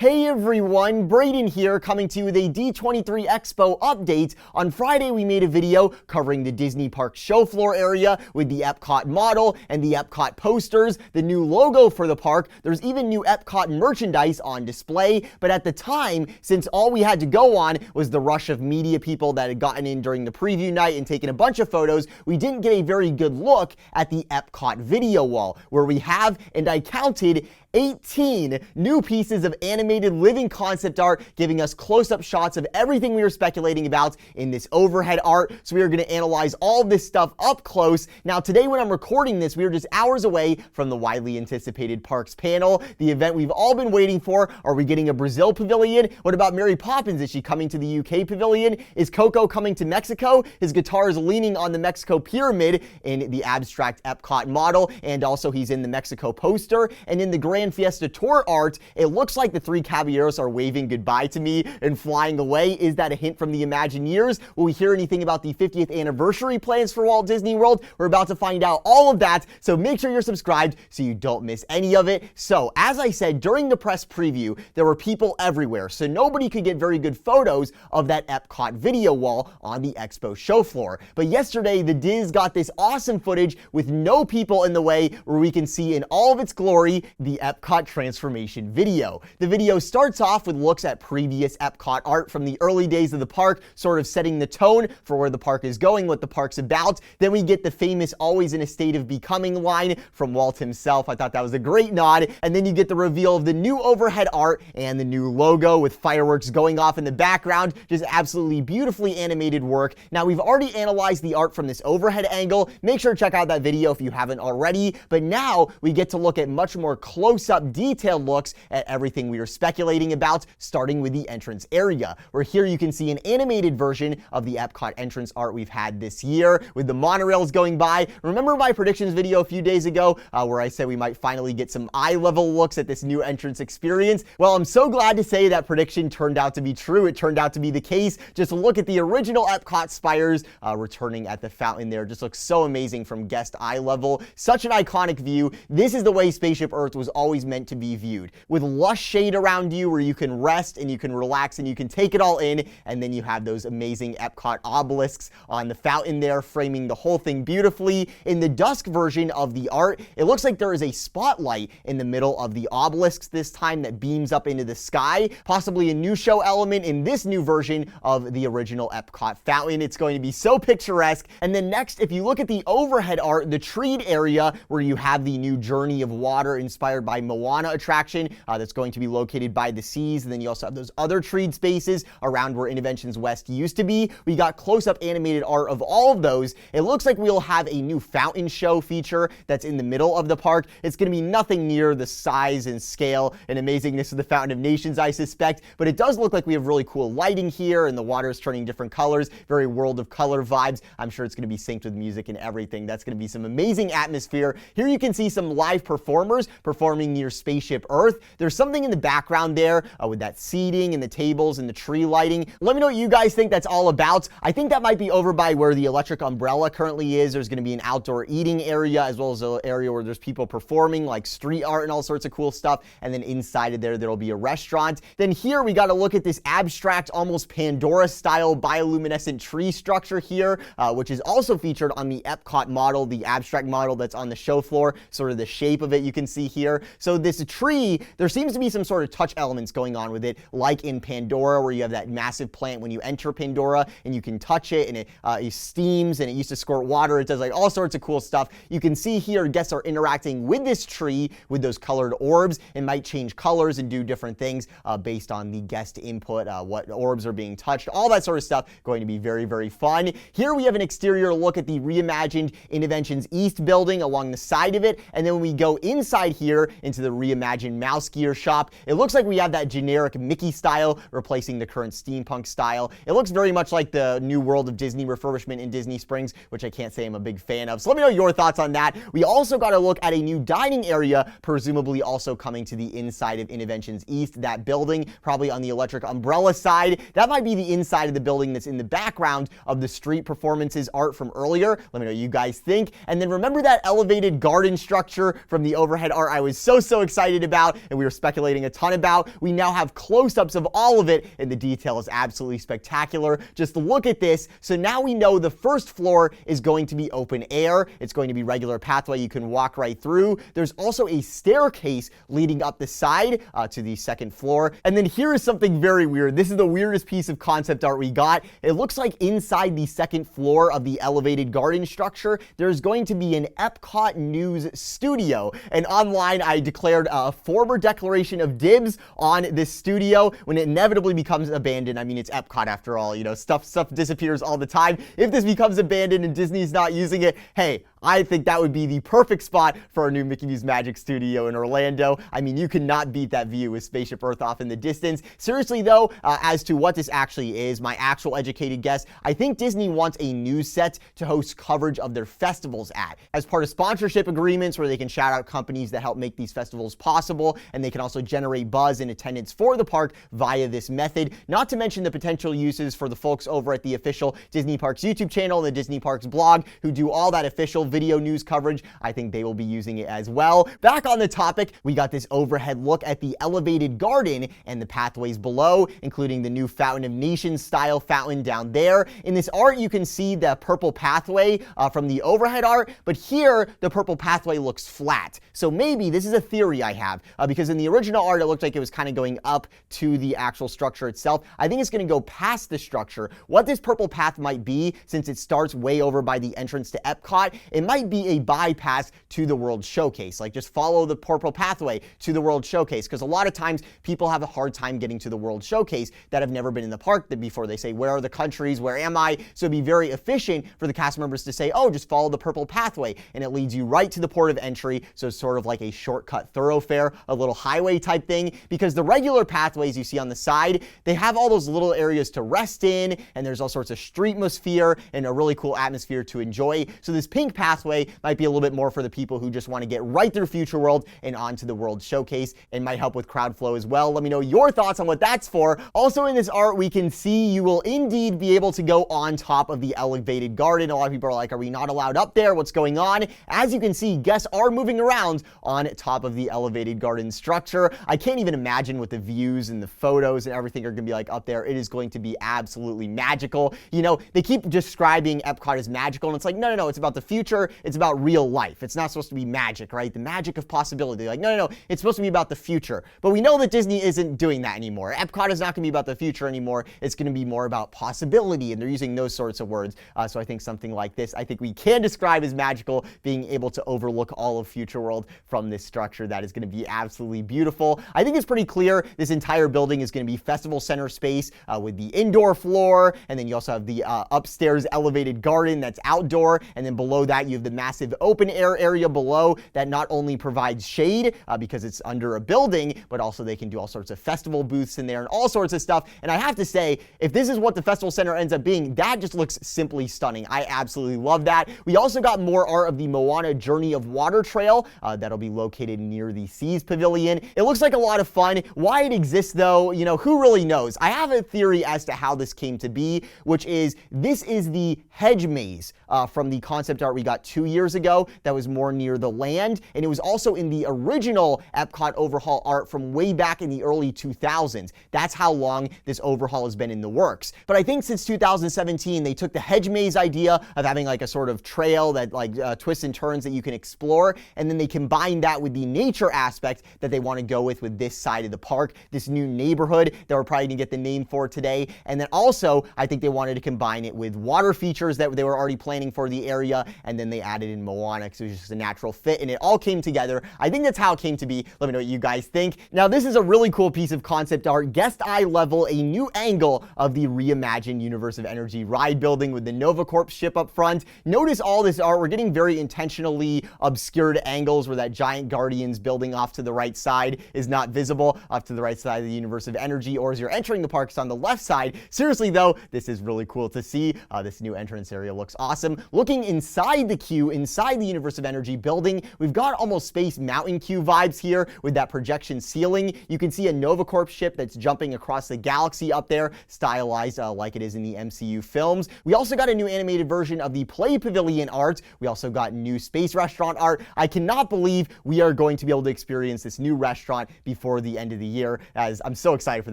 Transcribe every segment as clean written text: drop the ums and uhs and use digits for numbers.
Hey everyone, Brayden here, coming to you with a D23 Expo update. On Friday, we made a video covering the Disney Park show floor area with the Epcot model and the Epcot posters, the new logo for the park. There's even new Epcot merchandise on display, but at the time, since all we had to go on was the rush of media people that had gotten in during the preview night and taken a bunch of photos, we didn't get a very good look at the Epcot video wall, where we have, and I counted, 18 new pieces of animated living concept art, giving us close-up shots of everything we were speculating about in this overhead art. So we are going to analyze all of this stuff up close. Now, today when I'm recording this, we are just hours away from the widely anticipated Parks panel, the event we've all been waiting for. Are we getting a Brazil pavilion? What about Mary Poppins? Is she coming to the UK pavilion? Is Coco coming to Mexico? His guitar is leaning on the Mexico pyramid in the abstract Epcot model, and also he's in the Mexico poster. And in the Grand Fiesta Tour art, it looks like the three caballeros are waving goodbye to me and flying away. Is that a hint from the Imagineers? Will we hear anything about the 50th anniversary plans for Walt Disney World? We're about to find out all of that, so make sure you're subscribed so you don't miss any of it. So, as I said, during the press preview, there were people everywhere, so nobody could get very good photos of that Epcot video wall on the Expo show floor. But yesterday, the Diz got this awesome footage with no people in the way, where we can see in all of its glory the Epcot transformation video. The video starts off with looks at previous Epcot art from the early days of the park, sort of setting the tone for where the park is going, what the park's about. Then we get the famous "always in a state of becoming" line from Walt himself. I thought that was a great nod. And then you get the reveal of the new overhead art and the new logo with fireworks going off in the background. Just absolutely beautifully animated work. Now, we've already analyzed the art from this overhead angle. Make sure to check out that video if you haven't already. But now we get to look at much more close-up detailed looks at everything we were speculating about, starting with the entrance area, where here you can see an animated version of the Epcot entrance art we've had this year with the monorails going by. Remember my predictions video a few days ago where I said we might finally get some eye-level looks at this new entrance experience? Well, I'm so glad to say that prediction turned out to be true. It turned out to be the case. Just look at the original Epcot spires returning at the fountain there. Just looks so amazing from guest eye level. Such an iconic view. This is the way Spaceship Earth was always meant to be viewed, with lush shade around you where you can rest and you can relax and you can take it all in. And then you have those amazing Epcot obelisks on the fountain there, framing the whole thing beautifully. In the dusk version of the art, it looks like there is a spotlight in the middle of the obelisks this time that beams up into the sky, possibly a new show element in this new version of the original Epcot fountain. It's going to be so picturesque. And then next, if you look at the overhead art, the treed area where you have the new Journey of Water inspired by Moana attraction that's going to be located by the seas. And then you also have those other treed spaces around where Innoventions West used to be. We got close-up animated art of all of those. It looks like we'll have a new fountain show feature that's in the middle of the park. It's going to be nothing near the size and scale and amazingness of the Fountain of Nations, I suspect, but it does look like we have really cool lighting here, and the water is turning different colors, very World of Color vibes. I'm sure it's going to be synced with music and everything. That's going to be some amazing atmosphere. Here you can see some live performers performing near Spaceship Earth. There's something in the background there with that seating and the tables and the tree lighting. Let me know what you guys think that's all about. I think that might be over by where the Electric Umbrella currently is. There's going to be an outdoor eating area, as well as an area where there's people performing like street art and all sorts of cool stuff. And then inside of there'll be a restaurant. Then here we got to look at this abstract, almost Pandora style bioluminescent tree structure here, which is also featured on the Epcot model, the abstract model that's on the show floor, sort of the shape of it you can see here. So this tree, there seems to be some sort of touch elements going on with it, like in Pandora, where you have that massive plant when you enter Pandora and you can touch it, and it steams and it used to squirt water. It does like all sorts of cool stuff. You can see here guests are interacting with this tree with those colored orbs, and might change colors and do different things based on the guest input, what orbs are being touched, all that sort of stuff. Going to be very, very fun. Here we have an exterior look at the reimagined Innoventions East building along the side of it, and then when we go inside here into the reimagined Mouse Gear shop, it looks like we have that generic Mickey style replacing the current steampunk style. It looks very much like the new World of Disney refurbishment in Disney Springs, which I can't say I'm a big fan of. So let me know your thoughts on that. We also got to look at a new dining area, presumably also coming to the inside of Innoventions East, that building, probably on the Electric Umbrella side. That might be the inside of the building that's in the background of the street performances art from earlier. Let me know what you guys think. And then remember that elevated garden structure from the overhead art I was so so excited about, and we were speculating a ton about. We now have close-ups of all of it, and the detail is absolutely spectacular. Just look at this. So now we know the first floor is going to be open air. It's going to be regular pathway you can walk right through. There's also a staircase leading up the side to the second floor. And then here is something very weird. This is the weirdest piece of concept art we got. It looks like inside the second floor of the elevated garden structure, there's going to be an Epcot News studio. And online, I declared a former declaration of dibs on this studio when it inevitably becomes abandoned. I mean, it's Epcot after all, you know, stuff disappears all the time. If this becomes abandoned and Disney's not using it, hey, I think that would be the perfect spot for our new Mickey Mouse Magic Studio in Orlando. I mean, you cannot beat that view with Spaceship Earth off in the distance. Seriously though, as to what this actually is, my actual educated guess, I think Disney wants a news set to host coverage of their festivals at, as part of sponsorship agreements where they can shout out companies that help make these festivals possible, and they can also generate buzz and attendance for the park via this method. Not to mention the potential uses for the folks over at the official Disney Parks YouTube channel and the Disney Parks blog who do all that official video news coverage. I think they will be using it as well. Back on the topic, we got this overhead look at the elevated garden and the pathways below, including the new Fountain of Nations style fountain down there. In this art, you can see the purple pathway from the overhead art, but here the purple pathway looks flat. So maybe, this is a theory I have, because in the original art, it looked like it was kind of going up to the actual structure itself. I think it's going to go past the structure. What this purple path might be, since it starts way over by the entrance to Epcot, it might be a bypass to the World Showcase. Like, just follow the purple pathway to the World Showcase, because a lot of times people have a hard time getting to the World Showcase that have never been in the park before. They say, where are the countries? Where am I? So it'd be very efficient for the cast members to say, oh, just follow the purple pathway, and it leads you right to the port of entry. So it's sort of like a shortcut thoroughfare, a little highway type thing, because the regular pathways you see on the side, they have all those little areas to rest in, and there's all sorts of streetmosphere and a really cool atmosphere to enjoy. So this pink pathway might be a little bit more for the people who just want to get right through Future World and onto the World Showcase, and might help with crowd flow as well. Let me know your thoughts on what that's for. Also in this art, we can see you will indeed be able to go on top of the elevated garden. A lot of people are like, are we not allowed up there? What's going on? As you can see, guests are moving around on top of the elevated garden structure. I can't even imagine what the views and the photos and everything are going to be like up there. It is going to be absolutely magical. You know, they keep describing Epcot as magical, and it's like, no, it's about the future. It's about real life. It's not supposed to be magic, right? The magic of possibility. Like, no, it's supposed to be about the future. But we know that Disney isn't doing that anymore. Epcot is not going to be about the future anymore. It's going to be more about possibility, and they're using those sorts of words. So I think something like this, I think we can describe as magical, being able to overlook all of Future World from this structure. That is going to be absolutely beautiful. I think it's pretty clear this entire building is going to be festival center space with the indoor floor, and then you also have the upstairs elevated garden that's outdoor, and then below that you have the massive open air area below that not only provides shade because it's under a building, but also they can do all sorts of festival booths in there and all sorts of stuff. And I have to say, if this is what the festival center ends up being, that just looks simply stunning. I absolutely love that. We also got more art of the Moana Journey of Water trail that'll be located near the Seas Pavilion. It looks like a lot of fun. Why it exists though, you know, who really knows? I have a theory as to how this came to be, which is this is the hedge maze from the concept art we got 2 years ago that was more near the land, and it was also in the original Epcot overhaul art from way back in the early 2000s. That's how long this overhaul has been in the works. But I think since 2017, they took the hedge maze idea of having like a sort of trail that like twists and turns that you can explore, and then they combined that with the nature aspect that they want to go with this side of the park, this new neighborhood that we're probably going to get the name for today. And then also, I think they wanted to combine it with water features that they were already planning for the area, and then they added in Moana because it was just a natural fit, and it all came together. I think that's how it came to be. Let me know what you guys think. Now, this is a really cool piece of concept art. Guest eye level, a new angle of the reimagined Universe of Energy ride building with the Nova Corp ship up front. Notice all this art. We're getting very intentionally obscured angles where that giant Guardians building off to the right side is not visible, off to the right side of the Universe of Energy, or as you're entering the parks on the left side. Seriously though, this is really cool to see. This new entrance area looks awesome. Looking inside the the queue inside the Universe of Energy building. We've got almost Space Mountain queue vibes here with that projection ceiling. You can see a Nova Corps ship that's jumping across the galaxy up there, stylized like it is in the MCU films. We also got a new animated version of the Play Pavilion art. We also got new space restaurant art. I cannot believe we are going to be able to experience this new restaurant before the end of the year, as I'm so excited for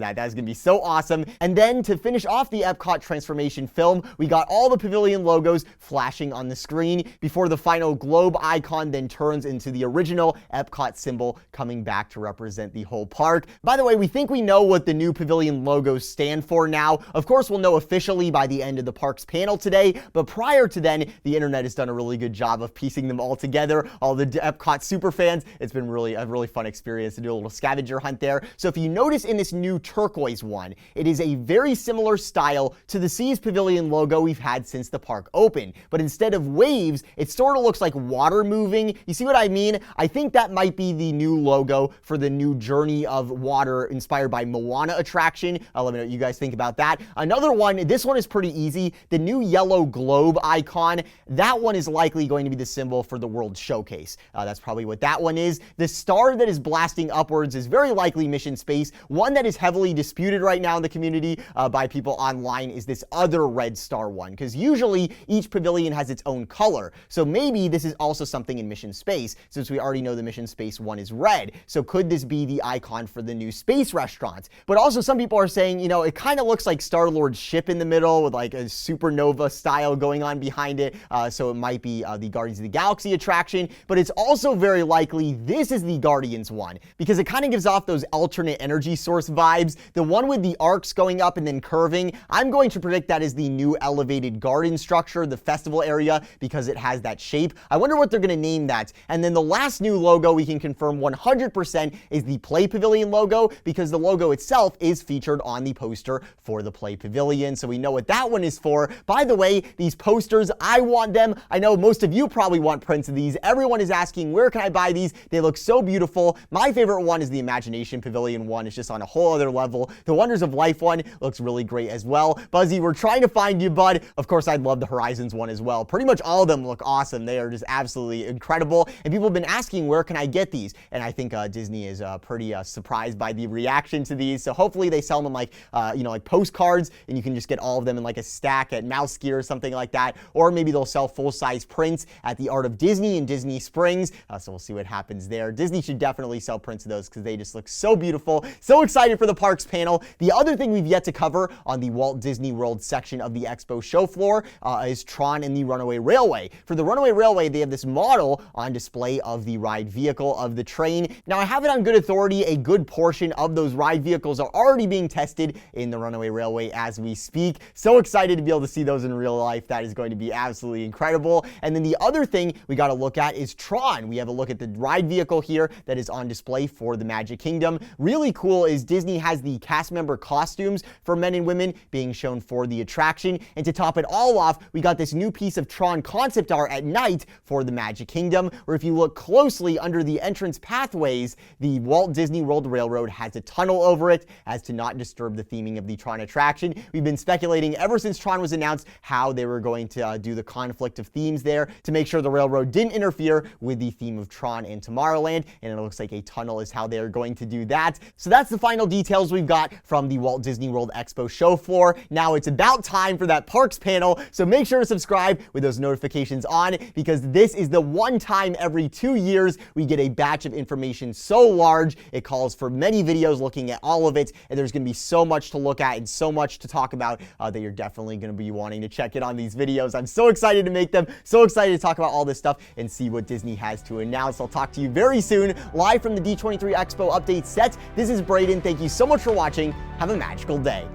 that. That is going to be so awesome. And then to finish off the Epcot transformation film, we got all the Pavilion logos flashing on the screen before the final globe icon then turns into the original Epcot symbol coming back to represent the whole park. By the way, we think we know what the new Pavilion logos stand for now. Of course, we'll know officially by the end of the parks panel today, but prior to then, the internet has done a really good job of piecing them all together. All the Epcot super fans, it's been a really fun experience to do a little scavenger hunt there. So if you notice in this new turquoise one, it is a very similar style to the Seas Pavilion logo we've had since the park opened. But instead of waves, it sort of looks like water moving. You see what I mean? I think that might be the new logo for the new Journey of Water inspired by Moana attraction. Let me know what you guys think about that. Another one, this one is pretty easy. The new yellow globe icon, that one is likely going to be the symbol for the World Showcase. That's probably what that one is. The star that is blasting upwards is very likely Mission Space. One that is heavily disputed right now in the community by people online is this other red star one, because usually each pavilion has its own color. So maybe this is also something in Mission Space, since we already know the Mission Space one is red. So could this be the icon for the new space restaurant? But also some people are saying, you know, it kind of looks like Star-Lord's ship in the middle with like a supernova style going on behind it. So it might be the Guardians of the Galaxy attraction, but it's also very likely this is the Guardians one, because it kind of gives off those alternate energy source vibes. The one with the arcs going up and then curving, I'm going to predict that is the new elevated garden structure, the festival area, because it has that shape. I wonder what they're going to name that. And then the last new logo we can confirm 100% is the Play Pavilion logo, because the logo itself is featured on the poster for the Play Pavilion. So we know what that one is for. By the way, these posters, I want them. I know most of you probably want prints of these. Everyone is asking, where can I buy these? They look so beautiful. My favorite one is the Imagination Pavilion one. It's just on a whole other level. The Wonders of Life one looks really great as well. Buzzy, we're trying to find you, bud. Of course, I'd love the Horizons one as well. Pretty much all of them look awesome. They are just absolutely incredible. And people have been asking, where can I get these? And I think Disney is pretty surprised by the reaction to these. So hopefully they sell them like, like postcards, and you can just get all of them in like a stack at Mouse Gear or something like that. Or maybe they'll sell full-size prints at the Art of Disney in Disney Springs. So we'll see what happens there. Disney should definitely sell prints of those because they just look so beautiful. So excited for the parks panel. The other thing we've yet to cover on the Walt Disney World section of the Expo show floor is Tron and the Runaway Railway. For the Runaway Railway, they have this model on display of the ride vehicle of the train. Now, I have it on good authority. A good portion of those ride vehicles are already being tested in the Runaway Railway as we speak. So excited to be able to see those in real life. That is going to be absolutely incredible. And then the other thing we got to look at is Tron. We have a look at the ride vehicle here that is on display for the Magic Kingdom. Really cool is Disney has the cast member costumes for men and women being shown for the attraction. And to top it all off, we got this new piece of Tron concept art at night for the Magic Kingdom, where if you look closely under the entrance pathways, the Walt Disney World Railroad has a tunnel over it as to not disturb the theming of the Tron attraction. We've been speculating ever since Tron was announced how they were going to do the conflict of themes there to make sure the railroad didn't interfere with the theme of Tron and Tomorrowland, and it looks like a tunnel is how they're going to do that. So that's the final details we've got from the Walt Disney World Expo show floor. Now it's about time for that parks panel, so make sure to subscribe with those notifications on, because this is the one time every 2 years we get a batch of information so large it calls for many videos looking at all of it, and there's going to be so much to look at and so much to talk about that you're definitely going to be wanting to check in on these videos. I'm so excited to make them, so excited to talk about all this stuff and see what Disney has to announce. I'll talk to you very soon, live from the D23 Expo update set. This is Braden. Thank you so much for watching. Have a magical day.